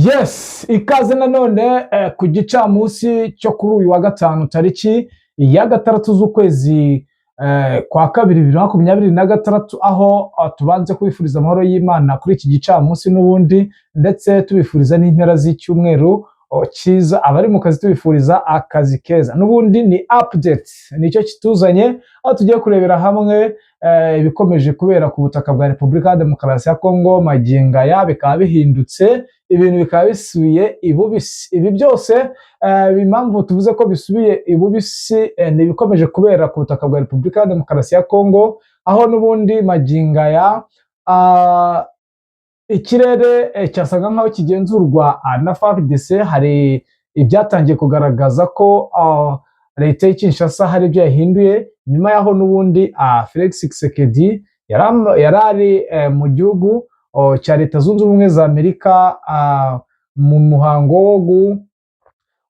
Yes, ikaze nanone ku gicamunsi cyo kuri uyu wa gatanu tariki ya gatandatu z'ukwezi kwa kabiri 2026, aho tubanze kwifuriza amahoro y'Imana kuri iki gicamunsi n'ubundi, ndetse tubifuriza n'impera z'icyumweru cyiza, abari mu kazi tubifuriza akazi keza. N'ubundi ni update nicyo kituzanye, aho tugiye kurebera hamwe ibikomeje kubera ku butaka bwa Repubulika ya Demokarasi ya Kongo. Magingo aya bikaba bihindutse, ibintu bikaba bisubiye ibubisi. Ibi byose impamvu tuvuze ko bisubiye ibubisi ni ibikomeje kubera ku butaka bwa Repubulika ya Demokarasi ya Kongo, aho n'ubundi magingo aya ikirere cyasaga nkaho kigenzurwa na FARDC. Hari ibyatangiye kugaragaza ko leta y'Kinshasa hari ibyo yahinduye, nyuma yaho n'ubundi Felix Tshisekedi yarari mu gihugu cya Leta Zunze Ubumwe za Amerika mu muhango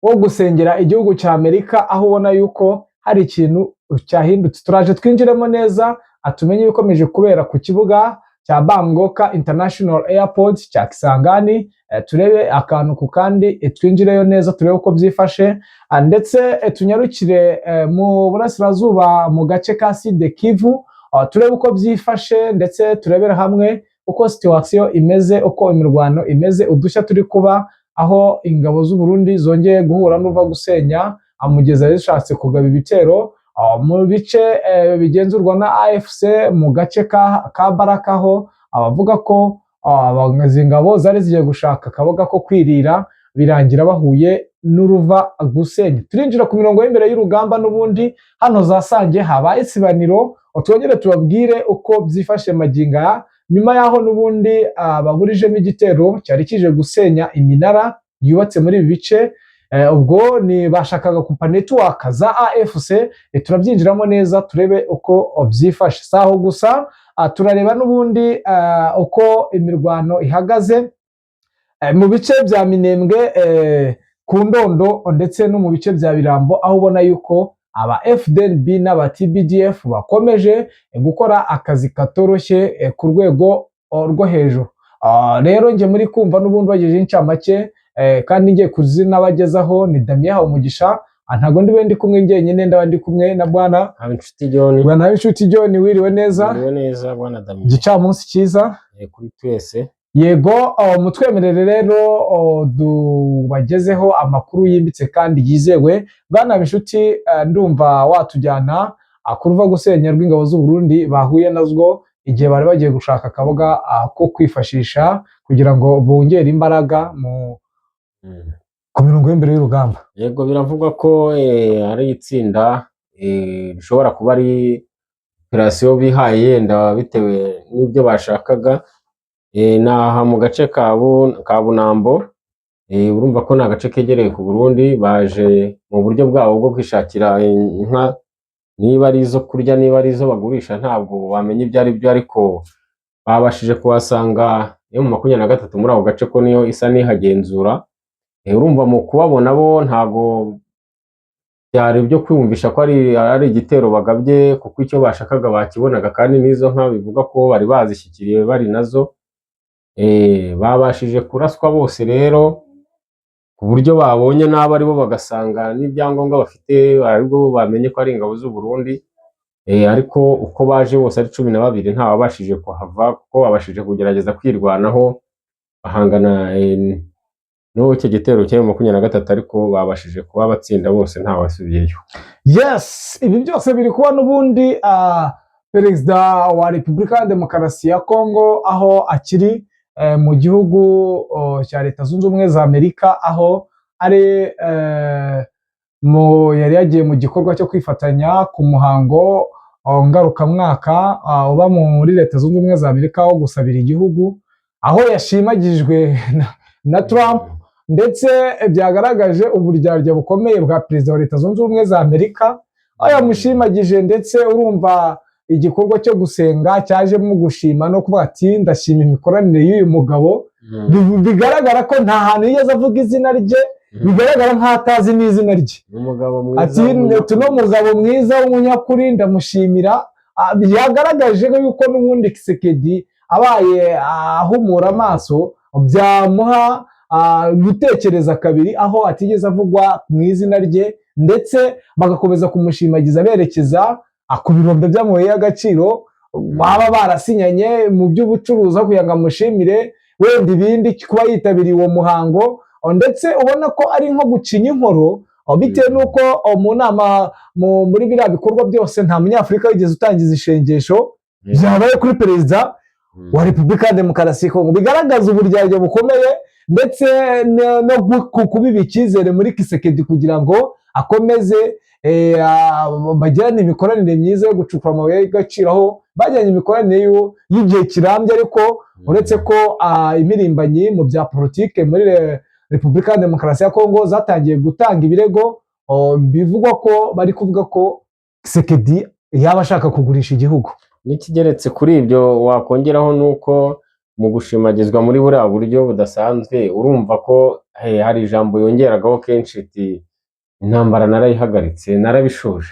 wo gusengera igihugu cya Amerika, aho ubona yuko hari ikintu cyahindutse. Turaje twinjiremo neza atumenye ibikomeje kubera ku kibuga cya Bangoka International Airport cya Kisangani, turebe akantu ku kandi, twinjireyo neza turebe uko byifashe, ndetse tunyarukire mu burasirazuba mu gace ka Sud Kivu, turebe uko byifashe, ndetse turebera hamwe uko situation imeze, uko imirwano imeze, udushya turi kuba, aho ingabo z'u Burundi zongeye guhura n'uva gusenya amugeza zishatse kugaba ibitero mu bice bigenzurwa na AFC mu gace ka Baraka, aho abavuga ko izi ngabo zari zigiye gushaka akaboga ko kwirira, birangira bahuye n'uruva gusenya. Turinjira ku mirongo y'imbere y'urugamba, n'ubundi hano za Sange habaye isibaniro, twongere tubabwire uko byifashe magingo aya, nyuma yaho n'ubundi baburijemo igitero cyari kije gusenya iminara yubatse muri ibi bice. Ubwo ni bashakaga kupa network za AFC, turabyinjiramo neza turebe uko byifashe. Saho gusa turareba n'ubundi uko imirwano ihagaze mu bice bya Minembwe, ku Ndondo, ndetse no mu bice bya Birambo, aho ubona yuko aba FDLB n'aba TBDF bakomeje gukora akazi katoroshye ku rwego rwo hejuru. Rero nge muri kumva n'ubundi bagejeje incamake, kandi ngiye kuzina bagezaho ni Damien Habumugisha. Ntago ndi kumwe njyenyine, ndaba ndi kumwe na bwana Habinshuti John. Bwana Habinshuti John, wiriwe neza? Wiriwe neza bwana Damien. Gicamunsi cyiza Kuri twese. Yego, mutwemerere rero dubagezeho amakuru yimbitse kandi yizewe. Bwana Habinshuti, ndumva watujyana kuruva gusenya rw'ingabo z'u Burundi bahuye nazwo igihe bari bagiye gushaka akaboga ko kwifashisha kugira ngo bongere imbaraga ku mirongo y'imbere y'urugamba. Yego, biravugwa ko ari itsinda rishobora kuba ari operation bihaye yenda bitewe n'ibyo bashakaga. Naha mu gace ka Bunambo, urumva ko ni agace kegereye ku Burundi. Baje mu buryo bwabo bwo kwishakira inka, niba ari izo kurya niba ari izo bagurisha ntabwo bamenye ibyo ari byo, ariko babashije kuhasanga yo mu 23 muri ako gace ko niyo isa nihagenzura. Urumva mu kubabona bo ntago byari byo kwiyumvisha ko ari igitero bagabye, kuko icyo bashakaga bakibonaga, kandi n'izo nka bivuga ko bari bazishyikiriye bari nazo. Babashije kuraswa bose rero ku buryo babonye n'abo ari bo, bagasanga n'ibyangombwa bafite aribwo bamenye ko ari ingabo z'u Burundi. Ariko uko baje bose ari 12 nta wabashije kuhava, kuko babashije kugerageza kwirwanaho bahangana n'icyo gitero cyo mu 23, ariko babashije kuba batsinda bose nta wasubiyeyo. Yes, ibi byose biri kuba n'ubundi Perezida wa Repubulika ya Demokarasi ya Kongo, aho akiri mu gihugu cya Leta Zunze Ubumwe za Amerika, aho ari yari yagiye mu gikorwa cyo kwifatanya ku muhango ngarukamwaka uba muri Leta Zunze Ubumwe za Amerika wo gusabira igihugu, aho yashimagijwe na Trump, ndetse byagaragaje uburyarya bukomeye bwa Perezida wa Leta Zunze Ubumwe za Amerika, aho yamushimagije. Ndetse urumva igikorwa cyo gusenga cyajemo gushima no kuvuga ati ndashima imikoranire y'uyu mugabo. Bigaragara ko nta hantu yigeze avuga izina rye, bigaragara nk'atazi n'izina rye. Ati tuno mugabo mwiza w'umunyakuri ndamushimira. Byagaragaje yuko n'ubundi Tshisekedi abaye ahumura amaso byamuha gutekereza kabiri aho atigeze avugwa mu izina rye, ndetse bagakomeza kumushimagiza berekeza ku birombe by'amabuye y'agaciro baba barasinyanye mu by'ubucuruzi kugira ngo amushimire wenda ibindi kuba yitabiriye uwo muhango, ndetse ubona ko ari nko gucinya inkoro bitewe n'uko mu nama muri biriya bikorwa byose nta munyafurika wigeze utangiza ishengesho byabaye kuri perezida wa Repubulika ya Demokarasi ya Kongo, bigaragaza uburyarya bukomeye ndetse no kubiba icyizere muri Kisekedi kugira ngo akomeze bagirane imikoranire myiza yo gucukura amabuye y'agaciro, aho bajyanye imikoranire y'igihe kirambye, ariko uretse ko imirimbanyi mu bya politike muri Repubulika ya Demokarasi ya Kongo zatangiye gutanga ibirego bivugwa ko bari kuvuga ko Kisekedi yaba ashaka kugurisha igihugu. N'ikigeretse kuri ibyo wakongeraho nuko mu gushimagizwa muri buriya buryo budasanzwe urumva ko hari ijambo yongeragaho kenshi ati intambara narayihagaritse narabishoje.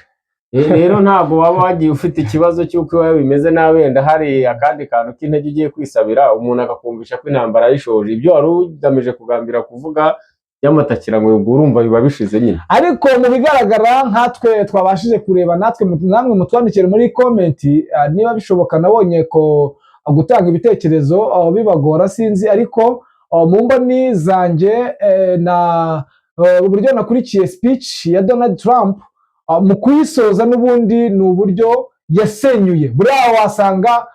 Rero ntabwo waba wagiye ufite ikibazo cy'uko iwawe bimeze nabi, wenda hari akandi kantu k'intege ugiye kwisabira umuntu akakumvisha ko intambara yayishoje, ibyo wari ugamije kugambira kuvuga by'amatakira ngo urumva biba bishize nyine. Ariko mu bigaragara nkatwe twabashije kureba, namwe mutwandikire muri komenti niba bishoboka. Nabonye ko gutanga ibitekerezo bibagora sinzi, ariko mu mboni zanjye na uburyo nakurikiye speech ya Donald Trump mu kuyisoza n'ubundi ni uburyo yasenyuye. Buriya wasanga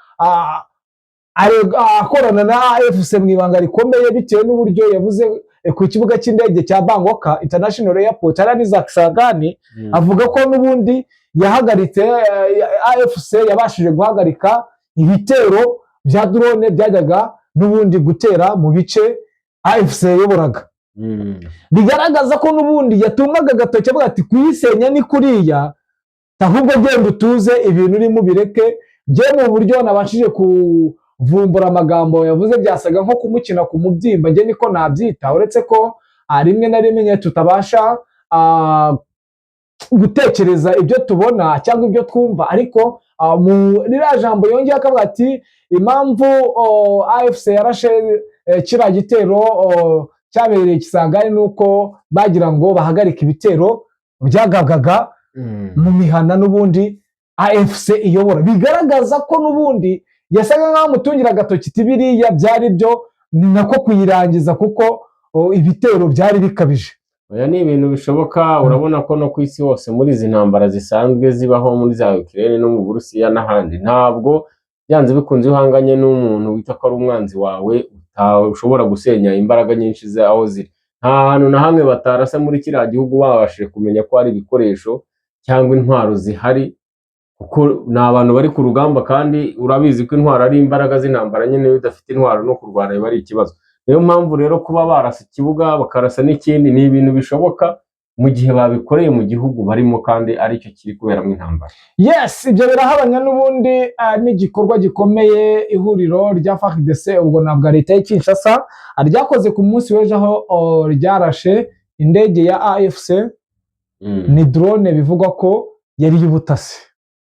akorana na AFC mu ibanga rikomeye bitewe n'uburyo yavuze ku kibuga cy'indege cya Bangkok International Airport Anisakisagani, avuga ko n'ubundi yahagaritse AFC yabashije guhagarika ibitero bya drone byajyaga n'ubundi gutera mu bice AFC yayoboraga. Bigaragaza ko n'ubundi yatungaga agatoki avuga ati kuyisenya ni kuriya, ahubwo genda utuze ibintu urimo bireke. Njye mu buryo nabashije kuvumbura amagambo yavuze byasaga nko kumukina ku mubyimba, njye niko nabyita, uretse ko rimwe na rimwe tutabasha gutekereza ibyo tubona cyangwa ibyo twumva, ariko mu ririya jambo yongeye akavuga ati impamvu AFC yarashe kiriya gitero cyabereye Kisangani nuko bagira ngo bahagarike ibitero byagabwaga mu mihana n'ubundi AFC iyobora. Bigaragaza ko n'ubundi yasaga nk'aho amutungira agatoki iti biriya byari byo, ni nako kuyirangiza kuko ibitero byari bikabije. Oya, ni ibintu bishoboka. Urabona ko no ku isi hose muri izi ntambara zisanzwe zibaho muri za Ukraine no mu Burusiya n'ahandi, ntabwo byanze bikunze uhanganye n'umuntu wita ko ari umwanzi wawe ushobora gusenya imbaraga nyinshi aho ziri. Nta hantu na hamwe batarase muri kiriya gihugu babashije kumenya ko hari ibikoresho cyangwa intwaro zihari, kuko ni abantu bari ku rugamba, kandi urabizi ko intwaro ari imbaraga z'intambara nyine. Iyo udafite intwaro no kurwana biba ari ikibazo. Niyo mpamvu rero kuba barasa ikibuga bakarasa n'ikindi ni ibintu bishoboka mu gihe babikoreye mu gihugu barimo, kandi aricyo kiri kuberamo intambara. Yes, ibyo birahabanya n'ubundi n'igikorwa gikomeye ihuriro rya FARDC, ubwo nabwo leta ya Kinshasa ryakoze ku munsi w'ejo, aho ryarashe indege ya AFC. Ni drone bivugwa ko yari y'ubutasi.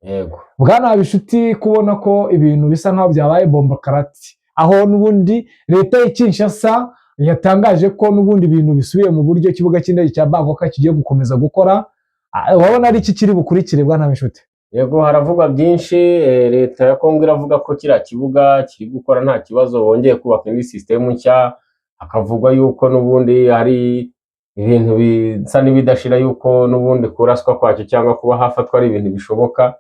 Yego, bwana bishuti, kubona ko ibintu bisa nkaho byabaye bomba karati, aho n'ubundi leta ya Kinshasa yatangaje ko n'ubundi ibintu bisubiye mu buryo ikibuga cy'indege cya Bangkok kigiye gukomeza gukora. Wabona ari iki kiri bukurikire bwana bishuti? Yego, haravugwa byinshi. Leta ya Kongo iravuga ko kiriya kibuga kiri gukora nta kibazo, bongeye kubaka indi system nshya. Hakavugwa yuko n'ubundi hari ibintu bisa n'ibidashira, yuko n'ubundi kuraswa kwacyo cyangwa kuba hafatwa ari ibintu bishoboka.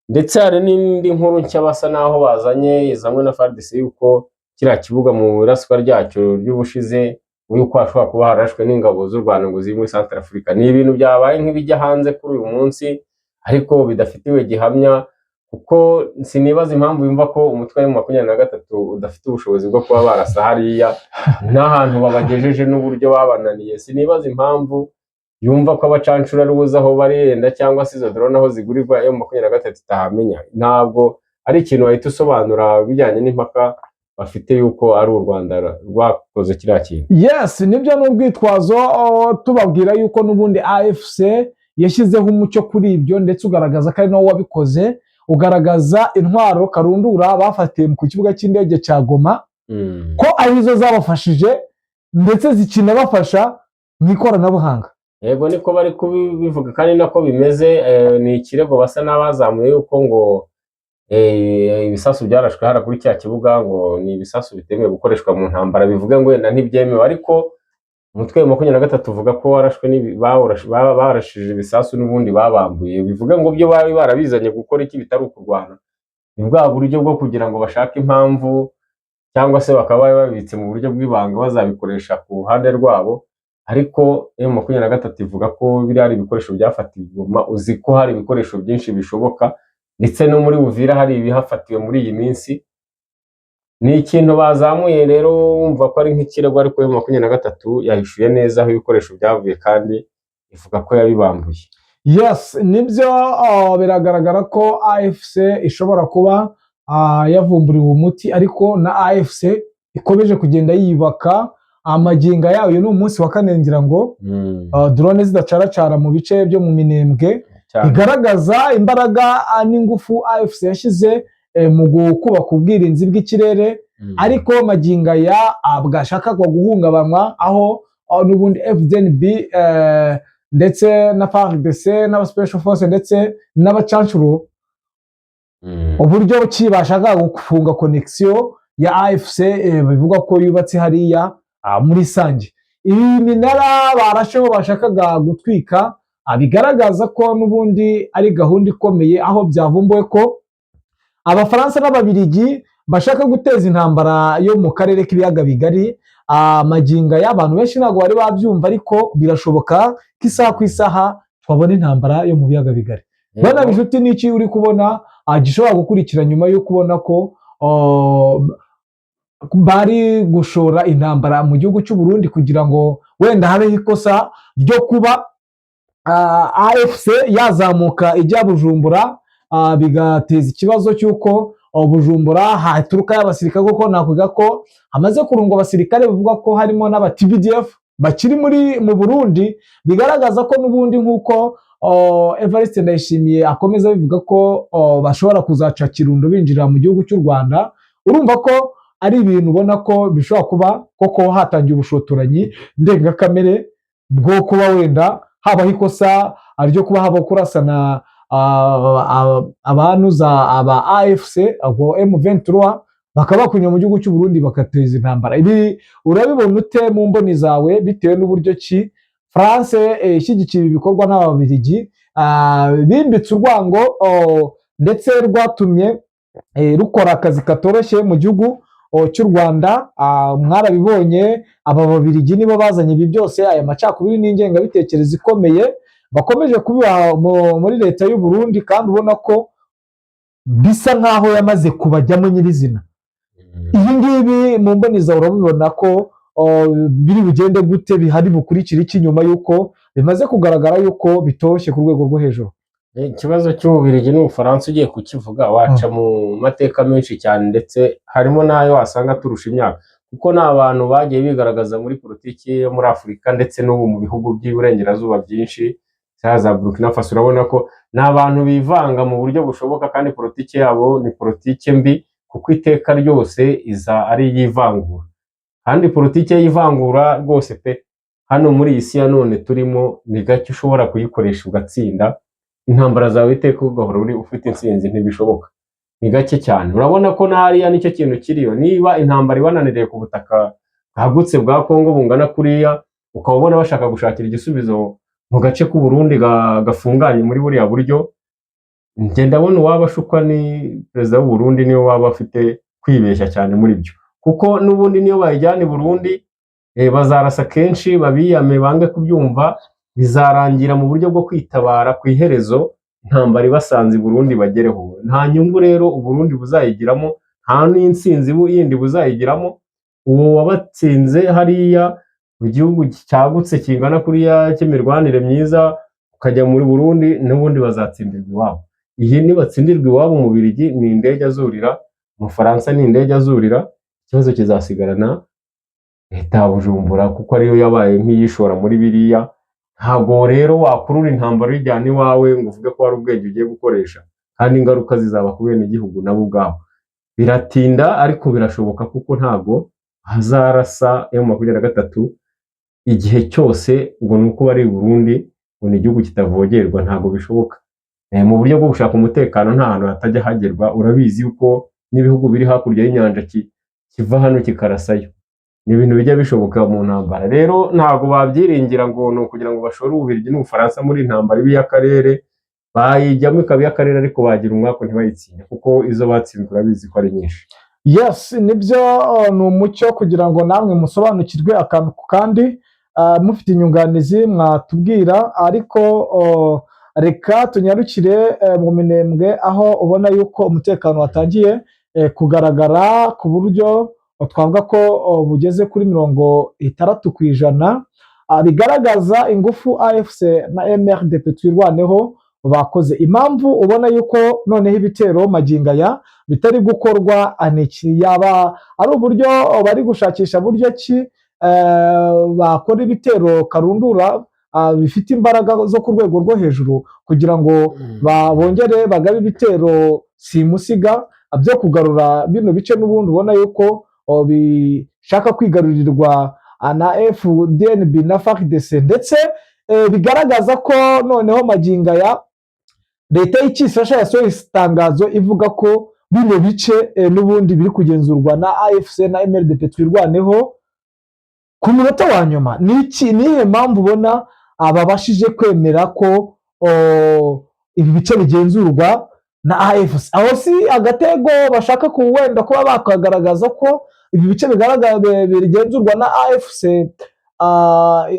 Ndetse hari n'indi nkuru nshya basa naho bazanye izamwe na FARDC, yuko kiriya kibuga mu iraswa ryacyo ry'ubushize yuko hashobora kuba harashwe n'ingabo z'u Rwanda ngo ziri muri Central Africa. Ni ibintu byabaye nk'ibijya hanze kuri uyu munsi, ariko bidafitiwe gihamya, kuko sinibaza impamvu yumva ko umutwe wa M23 udafite ubushobozi bwo kuba barasa hariya n'ahantu babagejeje n'uburyo babananiye. Sinibaza impamvu yumva ko abacancura ari buze aho barenda, cyangwa se izo drone aho zigurirwa M23 itahamenya. Ntabwo ari ikintu wahita usobanura bijyanye n'impaka bafite yuko ari u Rwanda rwakoze kiriya kintu. Yes, nibyo n'ubwitwazo tubabwira yuko n'ubundi AFC yashyizeho umucyo kuri ibyo, ndetse ugaragaza ko ari nawo wabikoze, ugaragaza intwaro karundura bafatiye ku kibuga cy'indege cya Goma ko arizo zabafashije ndetse zikinabafasha mu ikoranabuhanga. yego niko bari kubivuga kandi nako bimeze. Ni ikirego basa n'abazamuye yuko ngo ibisasu byarashwe hara kuri cya kibuga ngo ni ibisasu bitemewe gukoreshwa mu ntambara, bivuga ngo wenda ntibyemewe, ariko umutwe wa 23 uvuga ko warashwe barashije ibisasu n'ubundi babambuye, bivuga ngo byo bari barabizanye gukora iki bitari ukurwana. Ni bwa buryo bwo kugira ngo bashake impamvu cyangwa se bakaba babitse mu buryo bw'ibanga bazabikoresha ku ruhande rwabo, ariko M23 ivuga ko biri ari ibikoresho byafatiwe Goma. Uzi ko hari ibikoresho byinshi bishoboka, ndetse no muri Uvira hari ibihafatiwe muri iyi minsi. Ni ikintu bazamuye rero wumva ko ari nk'ikirego, ariko M23 yahishuye neza aho ibikoresho byavuye kandi ivuga ko yabibambuye. Yes, nibyo. Biragaragara ko AFC ishobora kuba yavumburiwe umuti, ariko na AFC ikomeje kugenda yibaka amaginga yayo. Uyu ni umunsi wa kane ngira ngo drone zidacaracara mu bice byo mu Minembwe, igaragaza imbaraga n'ingufu AFC yashyize mu gukubaka ubwirinzi bw'ikirere, ariko maginga ya bwashakaga guhungabanywa, aho n'ubundi FDNB ndetse na FARDC n'aba Special Force ndetse n'abacancuro uburyo ki bashaka gufunga connection ya AFC bivuga ko yubatse hariya muri Sange. Ibi minara barasheho bashakaga gutwika, bigaragaza ko n'ubundi ari gahunda ikomeye, aho byavumbuwe ko Abafaransa n'Ababiligi bashaka guteza intambara yo mu karere k'ibiyaga bigari. Maginga y'abantu benshi ntabwo bari babyumva, ariko birashoboka ko isaha ku isaha twabona intambara yo mu biyaga bigari. Bana bishuti, n'iki uri kubona gishobora gukurikira nyuma yo kubona ko bari gushora intambara mu gihugu cy'u Burundi kugira ngo wenda habeho ikosa ryo kuba AFC yazamuka ijya Bujumbura, bigateza ikibazo cy'uko Bujumbura haturuka y'abasirikare, kuko nakuvuga ko hamaze kurungwa abasirikare bivuga ko harimo n'aba TPDF bakiri mu Burundi, bigaragaza ko n'ubundi nk'uko Evariste Ndayishimiye akomeza bivuga ko bashobora kuzaca Kirundo binjira mu gihugu cy'u Rwanda. Urumva ko ari ibintu ubona ko bishobora kuba koko hatangiye ubushotoranyi ndengakamere bwo kuba wenda habaho ikosa ryo kuba haba kurasana abanuza aba AFC abo M23 bakaba bakunya mu gihugu cy'u Burundi bagateza intambara. Ibi urabibona ute mu mboni zawe, bitewe n'uburyo ki France ishyigikiye ibikorwa n'Ababiligi bimbitse urwango ndetse rwatumye rukora akazi katoroshye mu gihugu cy'u Rwanda? Mwarabibonye, aba Babiligi nibo bazanye ibi byose, aya macakubiri n'ingengabitekerezo ikomeye bakomeje kubiha muri leta y'u Burundi, kandi ubona ko bisa nkaho yamaze kubajyamo nyirizina. Ibi ngibi mu mboni zawe urabibona ko biri bugende gute, bihari bukurikira iki nyuma y'uko bimaze kugaragara yuko bitoroshye ku rwego rwo hejuru? Ikibazo cy'Ububiligi n'Ubufaransa ugiye kukivuga waca mu mateka menshi cyane, ndetse harimo n'ayo wasanga turusha imyaka, kuko ni abantu bagiye bigaragaza muri politiki yo muri Afurika ndetse n'ubu mu bihugu by'iburengerazuba byinshi, za Burkina Faso. Urabona ko ni abantu bivanga mu buryo bushoboka, kandi politiki yabo ni politiki mbi, kuko iteka ryose iza ari iy'ivangura, kandi politiki y'ivangura rwose pe, hano muri iyi si ya none turimo ni gake ushobora kuyikoresha ugatsinda. Intambara zawe iteka ugahora uri ufite intsinzi, ntibishoboka, ni gake cyane. Urabona ko n'ahariya nicyo kintu kiriyo. Niba intambara ibananiriye ku butaka bwagutse bwa Kongo bungana kuriya, ukaba ubona bashaka gushakira igisubizo mu gace k'u Burundi gafunganye muri buriya buryo, njye ndabona uwaba ashukwa ni perezida w'u Burundi, niwe waba afite kwibeshya cyane muri byo, kuko n'ubundi niyo bayijyana i Burundi bazarasa kenshi, babiyame bange kubyumva, bizarangira mu buryo bwo kwitabara ku iherezo intambara ibasanze i Burundi bagereho. Nta nyungu rero u Burundi buzayigiramo, nta n'intsinzi yindi buzayigiramo. Uwo wabatsinze hariya mu gihugu cyagutse kingana kuriya cy'imirwanire myiza, ukajya muri Burundi, n'ubundi bazatsindirwa iwabo. Iyi nibatsindirwa iwabo mu Bubiligi ni indege azurira, mu Faransa ni indege azurira, ikibazo kizasigarana leta ya Bujumbura, kuko ariyo yabaye nk'iyishora muri biriya. Ntabwo rero wakurura intambara uyijyana iwawe ngo uvuge ko hari ubwenge ugiye gukoresha, kandi ingaruka zizaba ku bene igihugu nabo ubwabo. Biratinda ariko birashoboka, kuko ntabwo hazarasa M23 igihe cyose ngo ni uko bari i Burundi ngo ni igihugu kitavogerwa, ntabwo bishoboka. Mu buryo bwo gushaka umutekano nta hantu hatajya hagerwa, urabizi yuko n'ibihugu biri hakurya y'inyanja kiva hano kikarasayo, ni ibintu bijya bishoboka mu ntambara. Rero ntabwo babyiringira ngo ni ukugira ngo bashore Ububiligi n'Ubufaransa muri intambara ibi y'akarere, bayijyamo ikaba iy'akarere ariko bagira umwaka ntibayitsinde, kuko izo batsinzwe urabizi ko ari nyinshi. Yes, nibyo. Ni umucyo kugira ngo namwe musobanukirwe akantu ku kandi, mufite inyunganizi mwatubwira, ariko reka tunyarukire mu Minembwe aho ubona yuko umutekano watangiye kugaragara ku buryo twavuga ko bugeze kuri 60%, bigaragaza ingufu AFC na MRDP twirwaneho bakoze. Impamvu ubona yuko noneho ibitero magingo aya bitari gukorwa aniki, yaba ari uburyo bari gushakisha buryo ki bakora ibitero karundura bifite imbaraga zo ku rwego rwo hejuru kugira ngo bongere bagabe ibitero simusiga byo kugarura bino bice n'ubundi ubona yuko bishaka kwigarurirwa na FDNB na FARDC, ndetse bigaragaza ko noneho magingo aya leta y'Icyisasha yasohoye itangazo ivuga ko bino bice n'ubundi biri kugenzurwa na AFC na MRDP twirwaneho ku munota wa nyuma. Nihe mpamvu ubona babashije kwemera ko ibi bice bigenzurwa na AFC? Aho si agatego bashaka wenda kuba bakagaragaza ko ibi bice bigenzurwa na AFC,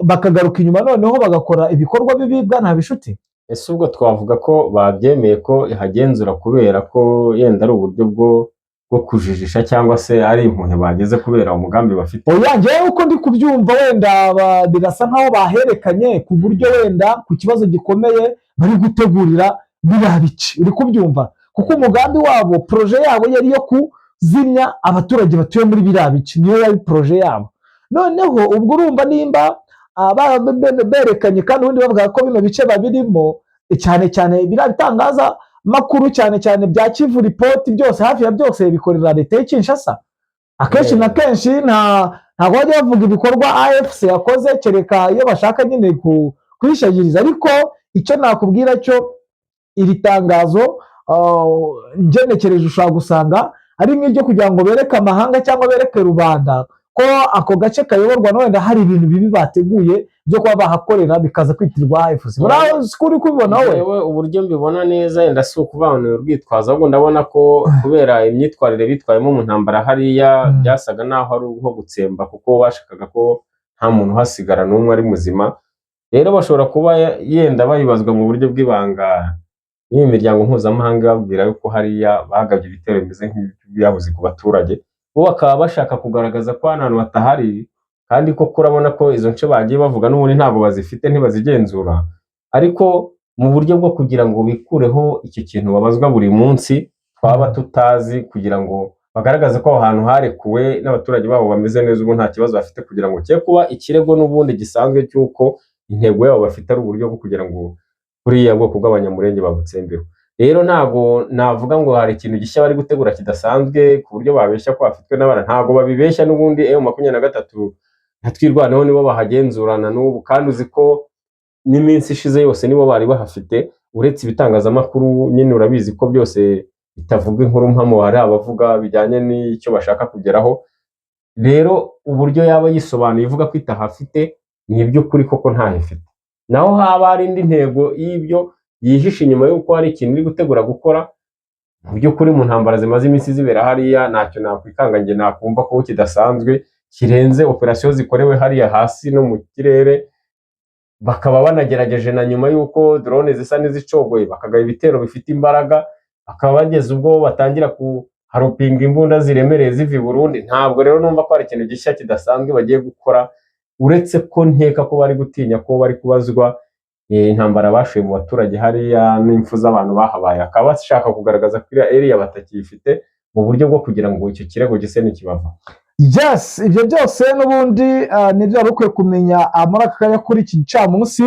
bakagaruka inyuma noneho bagakora ibikorwa bibibwa nta bishuti? Ese ubwo twavuga ko babyemeye ko ihagenzura kubera ko yenda ari uburyo bwo kujijisha cyangwa se ari impuhwe bageze kubera umugambi bafite? Oya, njyewe uko ndi kubyumva wenda birasa nkaho baherekanye ku buryo wenda ku kibazo gikomeye bari gutegurira biriya bice, uri kubyumva? Kuko umugambi wabo, proje yabo yari yo kuzimya abaturage batuye muri biriya bice, niyo yari proje yabo. Noneho ubwo urumva nimba berekanye kandi ubundi bavuga ko bino bice babirimo, cyane cyane biriya bitangaza makuru cyane cyane bya Kivu Report, byose hafi ya byose bikorera leta y'Kinshasa. Akenshi na kenshi ntabwo bajya bavuga ibikorwa AFC yakoze, kereka iyo bashaka nyine kwishagiriza. Ariko icyo nakubwira cyo, iri tangazo ngenekereje ushobora gusanga ari nk'iryo kugira ngo bereke amahanga cyangwa bereke rubanda ko ako gace kayoborwa na wenda hari ibintu bibi bateguye byo kuba bahakorera bikaza kwitirwa AFC. Uri kubibona wowe? Uburyo mbibona neza yenda si ukuvanura urwitwazo, ahubwo ndabona ko kubera imyitwarire bitwayemo mu ntambara hariya byasaga naho ari nko gutsemba, kuko bashakaga ko nta muntu uhasigara n'umwe ari muzima. Rero bashobora kuba yenda bayibazwa mu buryo bw'ibanga n'iyi miryango mpuzamahanga babwira yuko hariya bagabye ibitero bimeze nk'ibyabuze ku baturage, bo bakaba bashaka kugaragaza ko ahantu hatahari, kandi koko urabona ko izo nce bagiye bavuga n'ubundi ntabwo bazifite, ntibazigenzura, ariko mu buryo bwo kugira ngo bikureho icyo kintu babazwa buri munsi twaba tutazi, kugira ngo bagaragaze ko aho hantu harekuwe n'abaturage babo bameze neza, ubu nta kibazo bafite, kugira ngo cye kuba ikirego n'ubundi gisanzwe cy'uko intego yabo bafite ari uburyo bwo kugira ngo buriya bwoko bw'abanyamurenge babutsembeho. Rero ntabwo navuga ngo hari ikintu gishya bari gutegura kidasanzwe ku buryo babeshya ko bafitwe n'abana, ntabwo babibeshya n'ubundi. M23 twirwaneho nibo bahagenzurana n'ubu, kandi uzi ko n'iminsi ishize yose nibo bari bahafite, uretse ibitangazamakuru nyine urabizi ko byose bitavuga inkuru mpamo, hari abavuga bijyanye n'icyo bashaka kugeraho. Rero uburyo yaba yisobanuye ivuga ko itahafite ni iby'ukuri koko ntahifite, naho haba hari indi ntego y'ibyo yihishe inyuma y'uko hari ikintu iri gutegura gukora. Mu by'ukuri mu ntambara zimaze iminsi zibera hariya ntacyo nakwikanga njye nakumva ko kidasanzwe kirenze operasiyo zikorewe hariya hasi no mu kirere, bakaba banagerageje na nyuma y'uko drone zisa n'izicogoye bakagaba ibitero bifite imbaraga, bakaba bageze ubwo batangira kuharupinga imbunda ziremereye ziva i Burundi. Ntabwo rero numva ko hari ikintu gishya kidasanzwe bagiye gukora, uretse ko nkeka ko bari gutinya ko bari kubazwa intambara bashuye mu baturage hariya n'impfu z'abantu bahabaye, akaba bashaka kugaragaza ko iriya batakifite mu buryo bwo kugira ngo icyo kirego gise n'ikibava. Yes, ibyo byose n'ubundi nibyo ari ukwiye kumenya muri aka kanya kuri iki gicamunsi.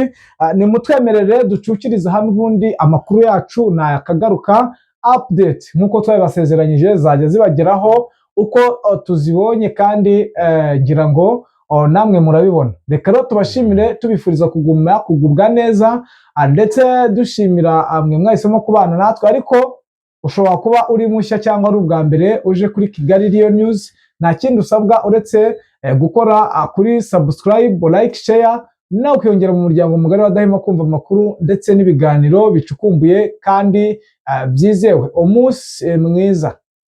Nimutwemerere ducukiriza hamwe ubundi amakuru yacu nakagaruka update nk'uko twabibasezeranyije zajya zibageraho uko tuzibonye kandi ngira ngo namwe murabibona. Reka rero tubashimire tubifuriza kugubwa neza, ndetse dushimira mwe mwahisemo kubana natwe, ariko ushobora kuba uri mushya cyangwa ari ubwa mbere uje kuri Kigali Real News, nta kindi usabwa uretse gukora kuri subscribe, like, share, nawe ukiyongera mu muryango mugari wadahema kumva amakuru ndetse n'ibiganiro bicukumbuye kandi byizewe. Umunsi mwiza.